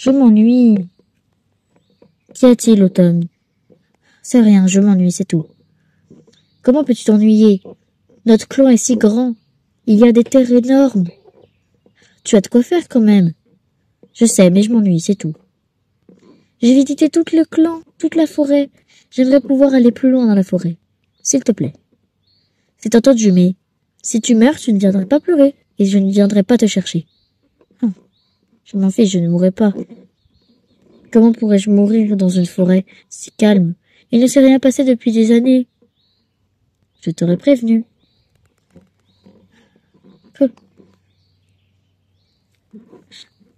Je m'ennuie. Qu'y a-t-il, Automne? C'est rien, je m'ennuie, c'est tout. Comment peux-tu t'ennuyer? Notre clan est si grand. Il y a des terres énormes. Tu as de quoi faire quand même. Je sais, mais je m'ennuie, c'est tout. J'ai visité tout le clan, toute la forêt. J'aimerais pouvoir aller plus loin dans la forêt. S'il te plaît. C'est entendu, mais si tu meurs, tu ne viendrais pas pleurer, et je ne viendrai pas te chercher. Je m'en fiche, je ne mourrai pas. Comment pourrais-je mourir dans une forêt si calme? Il ne s'est rien passé depuis des années. Je t'aurais prévenu.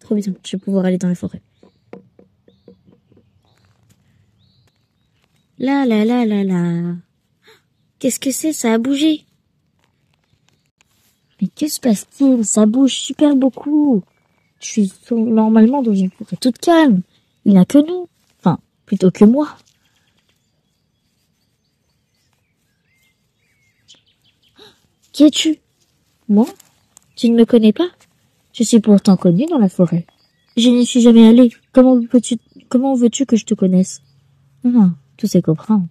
Trop bien, je vais pouvoir aller dans la forêt. Là, là, là, là, là. Qu'est-ce que c'est? Ça a bougé. Mais que se passe-t-il? Ça bouge super beaucoup. Je suis normalement dans une forêt toute calme. Il n'y a que nous. Enfin, plutôt que moi. Qui es-tu? Moi? Tu ne me connais pas? Je suis pourtant connue dans la forêt. Je n'y suis jamais allée. Comment veux-tu que je te connaisse? Non, tout se comprend.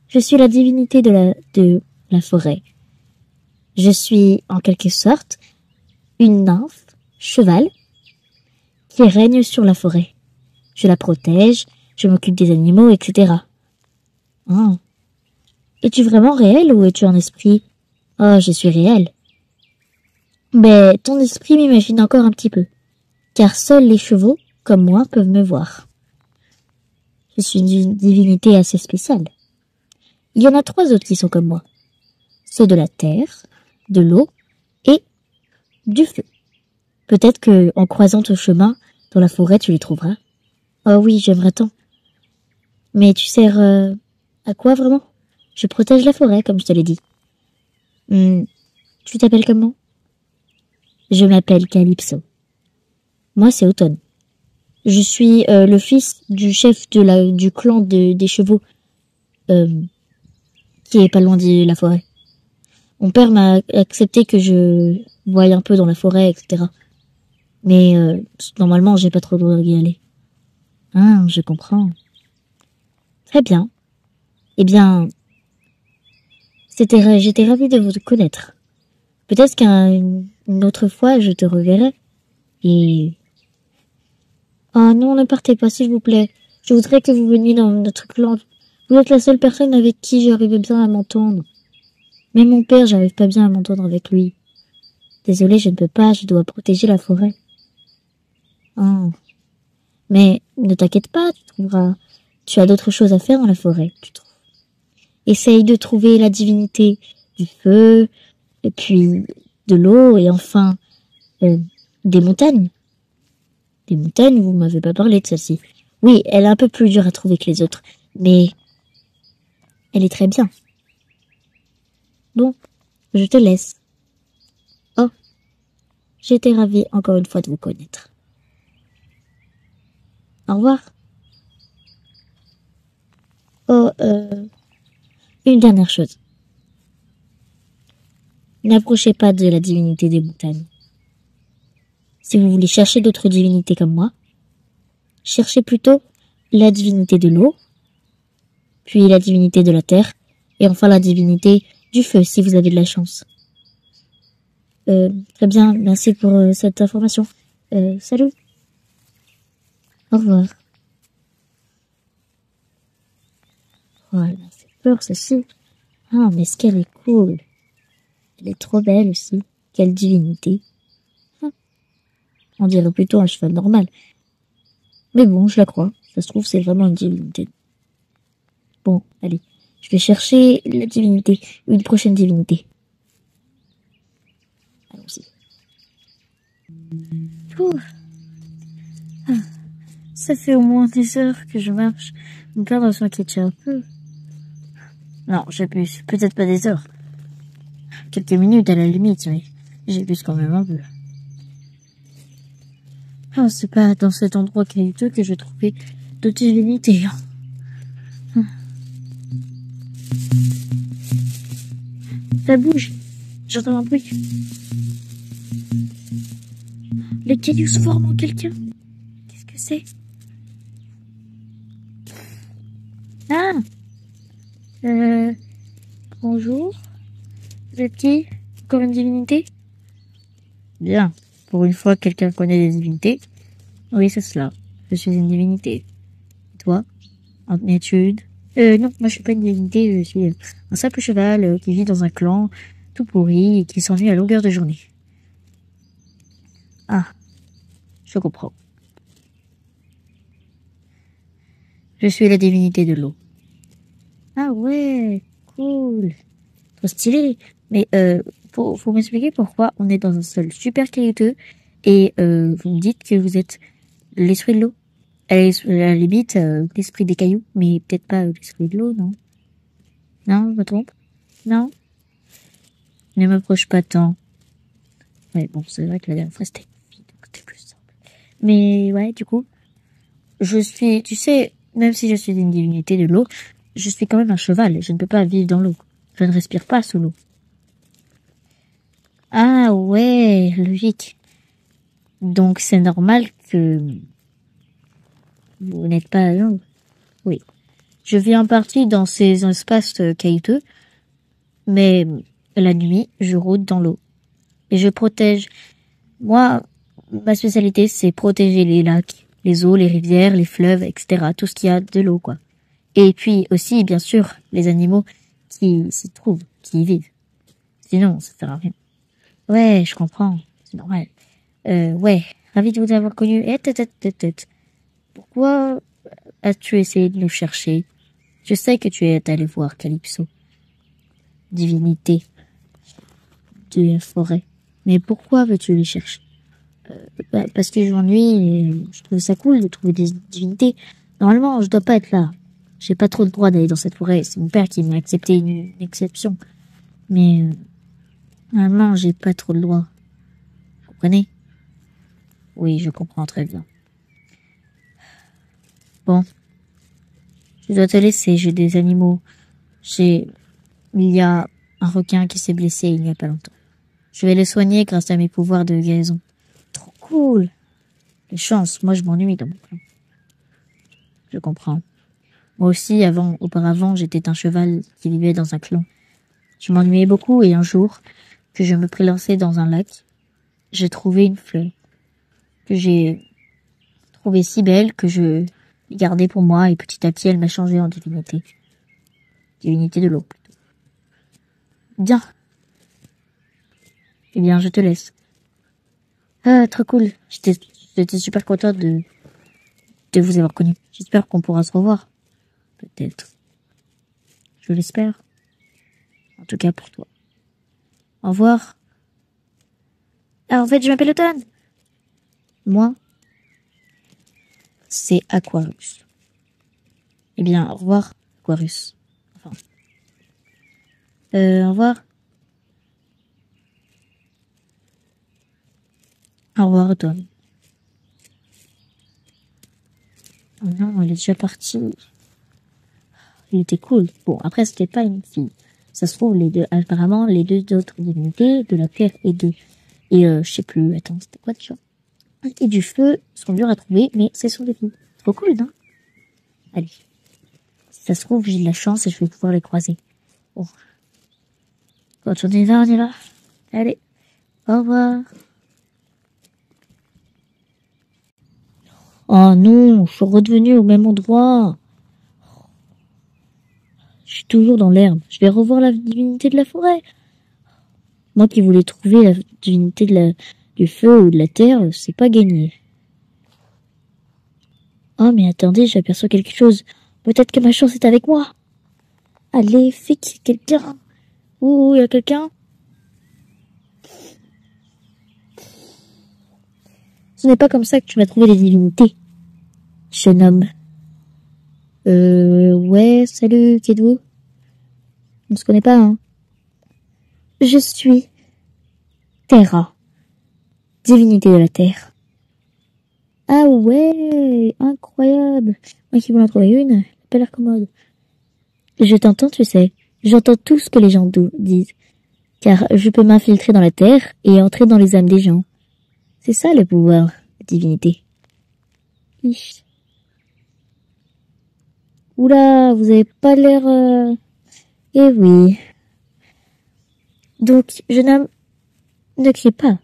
Je suis la divinité de la forêt. Je suis, en quelque sorte, une nymphe, cheval, qui règne sur la forêt. Je la protège, je m'occupe des animaux, etc. Oh. Es-tu vraiment réel ou es-tu un esprit? Oh, je suis réel. Mais ton esprit m'imagine encore un petit peu, car seuls les chevaux, comme moi, peuvent me voir. Je suis une divinité assez spéciale. Il y en a 3 autres qui sont comme moi. Ceux de la terre, de l'eau et du feu. Peut-être que, en croisant ton chemin, dans la forêt, tu les trouveras. Oh oui, j'aimerais tant. Mais tu sers à quoi vraiment? Je protège la forêt, comme je te l'ai dit. Tu t'appelles comment? Je m'appelle Calypso. Moi, c'est Automne. Je suis le fils du chef du clan des chevaux, qui est pas loin de la forêt. Mon père m'a accepté que je voie un peu dans la forêt, etc. Mais normalement, j'ai pas trop le droit d'y aller. Ah, je comprends. Très bien. Eh bien, j'étais ravie de vous connaître. Peut-être qu'une autre fois, je te reverrai. Et... Oh non, ne partez pas, s'il vous plaît. Je voudrais que vous veniez dans notre clan. Vous êtes la seule personne avec qui j'arrivais bien à m'entendre. Même mon père, j'arrive pas bien à m'entendre avec lui. Désolée, je ne peux pas, je dois protéger la forêt. Oh. Mais ne t'inquiète pas, tu trouveras. Tu as d'autres choses à faire dans la forêt, tu trouves. Essaye de trouver la divinité du feu, et puis de l'eau, et enfin des montagnes. Des montagnes, vous m'avez pas parlé de celle-ci. Oui, elle est un peu plus dure à trouver que les autres, mais elle est très bien. Bon, je te laisse. Oh, j'étais ravie encore une fois de vous connaître. Au revoir. Oh, une dernière chose. N'approchez pas de la divinité des montagnes. Si vous voulez chercher d'autres divinités comme moi, cherchez plutôt la divinité de l'eau, puis la divinité de la terre, et enfin la divinité du feu, si vous avez de la chance. Très bien, merci pour cette information. Salut. Au revoir. Oh, elle m'a fait peur, celle-ci. Ah, mais est-ce qu'elle est cool. Elle est trop belle aussi. Quelle divinité. On dirait plutôt un cheval normal. Mais bon, je la crois. Ça se trouve, c'est vraiment une divinité. Bon, allez. Je vais chercher la divinité. Une prochaine divinité. Allons-y. Ah, ça fait au moins 10 heures que je marche. Mon père doit s'inquiéter un peu. Non, j'abuse. Peut-être pas des heures. Quelques minutes à la limite, mais j'abuse quand même un peu. Ah, c'est pas dans cet endroit caillouteux que je trouvais de divinité. Ça bouge. J'entends un bruit. Les cailloux se forment en quelqu'un. Qu'est-ce que c'est? Ah! Bonjour. Vous êtes qui? Encore une divinité? Bien. Pour une fois, quelqu'un connaît les divinités. Oui, c'est cela. Je suis une divinité. Et toi? En études? Non, moi je suis pas une divinité, je suis un simple cheval qui vit dans un clan tout pourri et qui s'ennuie à longueur de journée. Ah, je comprends. Je suis la divinité de l'eau. Ah ouais, cool. Trop stylé. Mais faut m'expliquer pourquoi on est dans un sol super caillouteux et vous me dites que vous êtes l'esprit de l'eau. À la limite, l'esprit des cailloux, mais peut-être pas l'esprit de l'eau, non? Non, je me trompe? Non? Ne m'approche pas tant. Ouais, bon, c'est vrai que la dernière fois c'était une fille, donc c'était plus simple. Mais ouais, du coup, tu sais, même si je suis une divinité de l'eau, je suis quand même un cheval. Je ne peux pas vivre dans l'eau. Je ne respire pas sous l'eau. Ah ouais, logique. Donc c'est normal que vous n'êtes pas à l'eau. Oui. Je vis en partie dans ces espaces caillouteux, mais la nuit, je rôde dans l'eau. Et je protège. Moi, ma spécialité, c'est protéger les lacs, les eaux, les rivières, les fleuves, etc. Tout ce qui a de l'eau, quoi. Et puis aussi, bien sûr, les animaux qui s'y trouvent, qui y vivent. Sinon, ça sert à rien. Ouais, je comprends. C'est normal. Ouais. Ravi de vous avoir connu. Pourquoi as-tu essayé de nous chercher? Je sais que tu es allé voir Calypso, divinité de la forêt. Mais pourquoi veux-tu les chercher? Parce que je m'ennuie et je trouve ça cool de trouver des divinités. Normalement, je dois pas être là. J'ai pas trop le droit d'aller dans cette forêt. C'est mon père qui m'a accepté une exception. Mais normalement, j'ai pas trop le droit. Vous comprenez? Oui, je comprends très bien. Bon. Je dois te laisser, j'ai des animaux. Il y a un requin qui s'est blessé il n'y a pas longtemps. Je vais le soigner grâce à mes pouvoirs de guérison. Trop cool. Les chances, moi je m'ennuie dans mon clan. Je comprends. Moi aussi, auparavant, j'étais un cheval qui vivait dans un clan. Je m'ennuyais beaucoup et un jour, que je me prélançais dans un lac, j'ai trouvé une fleur que j'ai trouvée si belle que je l'ai gardée pour moi et petit à petit, elle m'a changé en divinité. Divinité de l'eau, plutôt. Bien. Eh bien, je te laisse. Ah, trop cool. J'étais super contente de vous avoir connu. J'espère qu'on pourra se revoir. Peut-être. Je l'espère. En tout cas pour toi. Au revoir. Ah, en fait, je m'appelle Automne. Moi, c'est Aquarius. Eh bien, au revoir, Aquarius. Enfin. Au revoir. Au revoir, Automne. Oh non, elle est déjà partie. Il était cool. Bon, après, c'était pas une fille. Ça se trouve, apparemment, les deux autres divinités, de la terre je sais plus, attends, c'était quoi déjà? Et du feu sont durs à trouver, mais ce sont des filles. Trop cool, non? Allez. Si ça se trouve, j'ai de la chance et je vais pouvoir les croiser. Bon. Quand on y va, on y va. Allez. Au revoir. Oh non, je suis redevenue au même endroit. Je suis toujours dans l'herbe. Je vais revoir la divinité de la forêt. Moi qui voulais trouver la divinité du feu ou de la terre, c'est pas gagné. Oh, mais attendez, j'aperçois quelque chose. Peut-être que ma chance est avec moi. Allez, fais qu'il y ait quelqu'un. Ouh, il y a quelqu'un. Ce n'est pas comme ça que tu vas trouver les divinités, jeune homme. Ouais, salut, qui êtes-vous? On se connaît pas, hein? Je suis Terra, divinité de la terre. Ah ouais, incroyable. Moi qui voulais en trouver une, elle a pas l'air commode. Je t'entends, tu sais. J'entends tout ce que les gens disent. Car je peux m'infiltrer dans la terre et entrer dans les âmes des gens. C'est ça le pouvoir, la divinité. Ich. Oula, vous avez pas l'air... Eh oui. Donc, jeune homme, ne crie pas.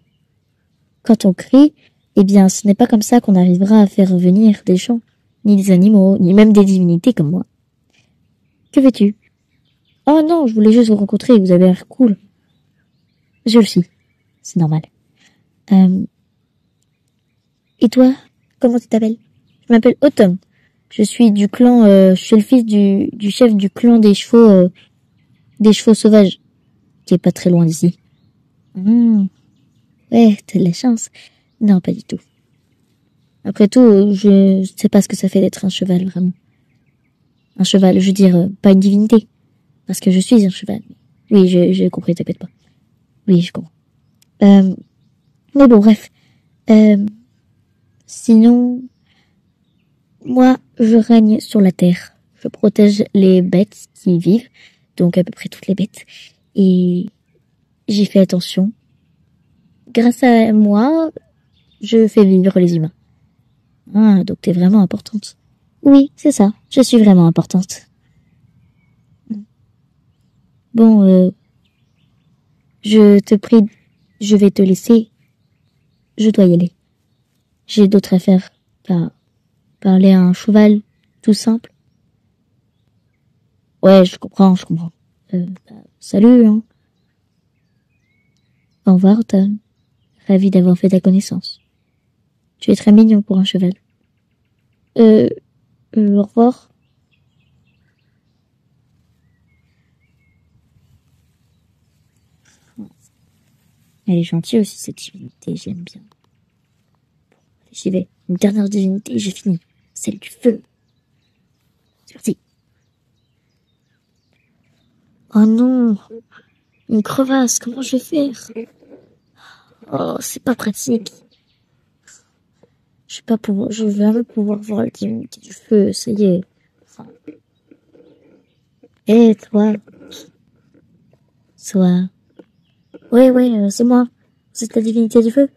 Quand on crie, eh bien, ce n'est pas comme ça qu'on arrivera à faire revenir des gens, ni des animaux, ni même des divinités comme moi. Que veux-tu? Oh non, je voulais juste vous rencontrer, vous avez l'air cool. Je le suis. C'est normal. Et toi, comment tu t'appelles? Je m'appelle Autumn. Je suis du clan, je suis le fils du chef du clan des chevaux sauvages, qui est pas très loin d'ici. Ouais, t'as de la chance. Non, pas du tout. Après tout, je sais pas ce que ça fait d'être un cheval, vraiment. Un cheval, je veux dire, pas une divinité. Parce que je suis un cheval. Oui, j'ai compris, t'inquiète pas. Oui, je comprends. Mais bon, bref. Sinon, moi, je règne sur la terre. Je protège les bêtes qui y vivent, donc à peu près toutes les bêtes. Et j'y fais attention. Grâce à moi, je fais vivre les humains. Ah, donc t'es vraiment importante. Oui, c'est ça. Je suis vraiment importante. Bon, je te prie, je vais te laisser. Je dois y aller. J'ai d'autres affaires qu'à parler à un cheval, tout simple. Ouais, je comprends. Salut, hein. Au revoir, Tom. Ravi d'avoir fait ta connaissance. Tu es très mignon pour un cheval. Au revoir. Elle est gentille aussi, cette divinité, j'aime bien. J'y vais. Une dernière divinité et j'ai fini. Celle du feu. C'est parti. Oh non. Une crevasse, comment je vais faire? Oh, c'est pas pratique. Je vais jamais pouvoir voir la divinité du feu, ça y est. Enfin. Eh, toi. Ouais, c'est moi. Vous êtes la divinité du feu?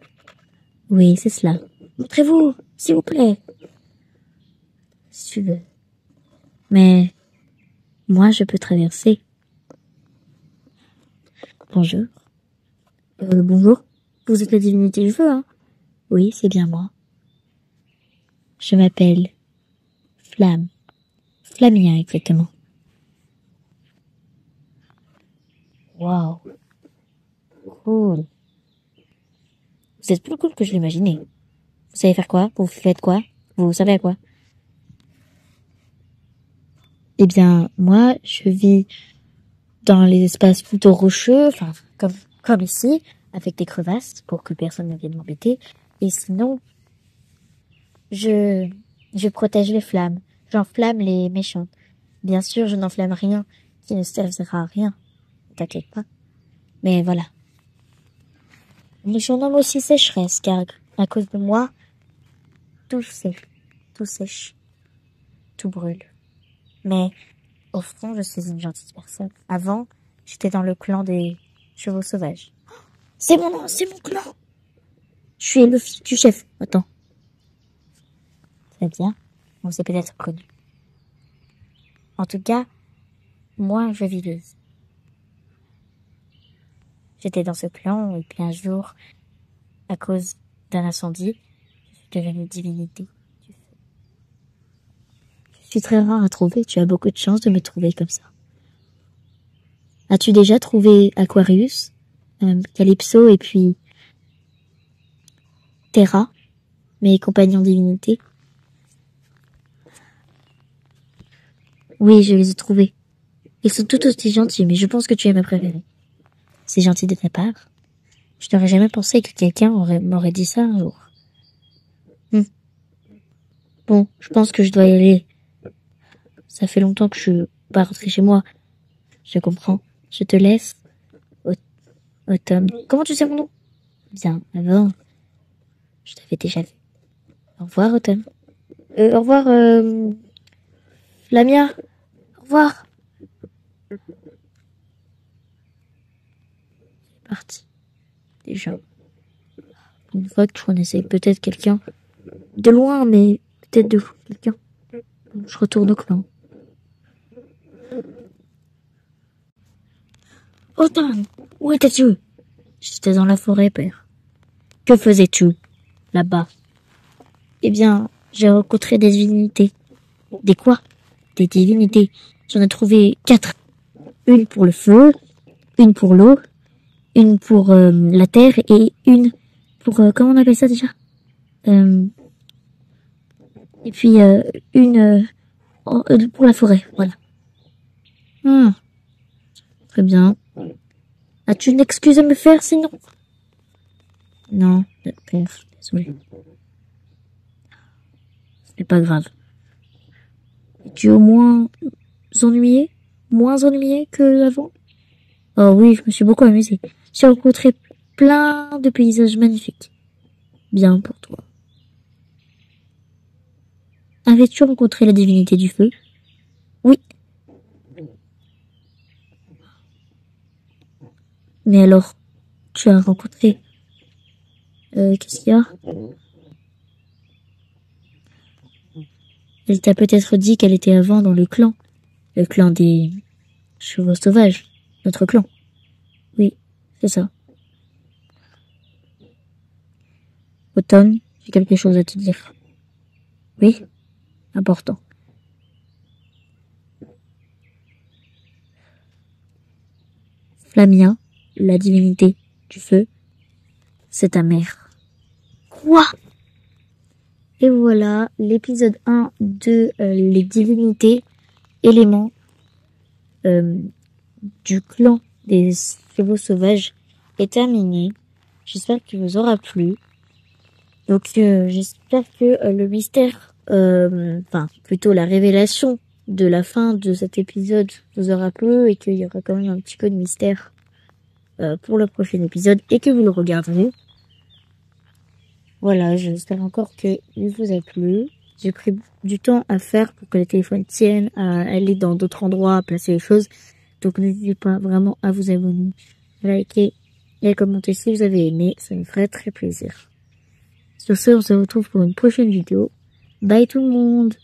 Oui, c'est cela. Montrez-vous, s'il vous plaît. Si tu veux. Mais, moi, je peux traverser. Bonjour. Bonjour. Vous êtes la divinité du feu, hein? Oui, c'est bien moi. Je m'appelle Flamme. Flamia, exactement. Waouh. Cool. Vous êtes plus cool que je l'imaginais. Vous savez faire quoi? Vous faites quoi? Vous savez à quoi? Eh bien, moi, je vis dans les espaces plutôt rocheux, enfin, comme ici, avec des crevasses pour que personne ne vienne m'embêter. Et sinon, je protège les flammes. J'enflamme les méchants. Bien sûr, je n'enflamme rien qui ne servira à rien. T'inquiète pas. Mais voilà. On me surnomme aussi sécheresse, car à cause de moi, tout sèche, tout brûle. Mais au fond, je suis une gentille personne. Avant, j'étais dans le clan des chevaux sauvages. C'est mon nom, c'est mon clan. Je suis le fils du chef. Attends. Très bien. On s'est peut-être connu. En tout cas, moi, je vivais. J'étais dans ce clan, et puis un jour, à cause d'un incendie, je suis devenue divinité du feu. Je suis très rare à trouver, tu as beaucoup de chance de me trouver comme ça. As-tu déjà trouvé Aquarius, Calypso et puis Terra, mes compagnons divinités? Oui, je les ai trouvés. Ils sont tout aussi gentils, mais je pense que tu es ma préférée. C'est gentil de ta part. Je n'aurais jamais pensé que quelqu'un m'aurait dit ça un jour. Bon, je pense que je dois y aller. Ça fait longtemps que je suis pas rentrée chez moi. Je comprends. Je te laisse. Automne. Comment tu sais mon nom? Bien, avant, je t'avais déjà vu. Au revoir, Automne. Au revoir, Lamia. Au revoir. C'est parti. Déjà. Une fois que je connaissais peut-être quelqu'un de loin, mais tête de quelqu'un. Je retourne au clan. Automne, où étais-tu? J'étais dans la forêt, père. Que faisais-tu là-bas? Eh bien, j'ai rencontré des divinités. Des quoi? Des divinités. J'en ai trouvé 4. Une pour le feu, une pour l'eau, une pour la terre et une pour... comment on appelle ça déjà? Et puis une pour la forêt, voilà. Très bien. As-tu une excuse à me faire sinon? Non, père, désolé. Ce n'est pas grave. Es-tu au moins ennuyé? Moins ennuyé que avant? Oh oui, je me suis beaucoup amusée. J'ai rencontré plein de paysages magnifiques. Bien pour toi. Avais-tu rencontré la divinité du feu? Oui. Mais alors, tu as rencontré... qu'est-ce qu'il y a? Elle t'a peut-être dit qu'elle était avant dans le clan des chevaux sauvages, notre clan. Oui, c'est ça. Automne, j'ai quelque chose à te dire. Oui, important. Flamia, la divinité du feu, c'est ta mère. Quoi? Et voilà, l'épisode 1 de les divinités, éléments du clan des chevaux sauvages est terminé. J'espère qu'il vous aura plu. Donc j'espère que le mystère, enfin plutôt la révélation de la fin de cet épisode vous aura plu et qu'il y aura quand même un petit peu de mystère pour le prochain épisode et que vous le regarderez. Voilà, j'espère encore qu'il vous a plu. J'ai pris du temps à faire pour que le téléphone tienne, à aller dans d'autres endroits, à placer les choses. Donc n'hésitez pas vraiment à vous abonner, à liker et à commenter si vous avez aimé. Ça me ferait très plaisir. Sur ce, on se retrouve pour une prochaine vidéo. Bye tout le monde!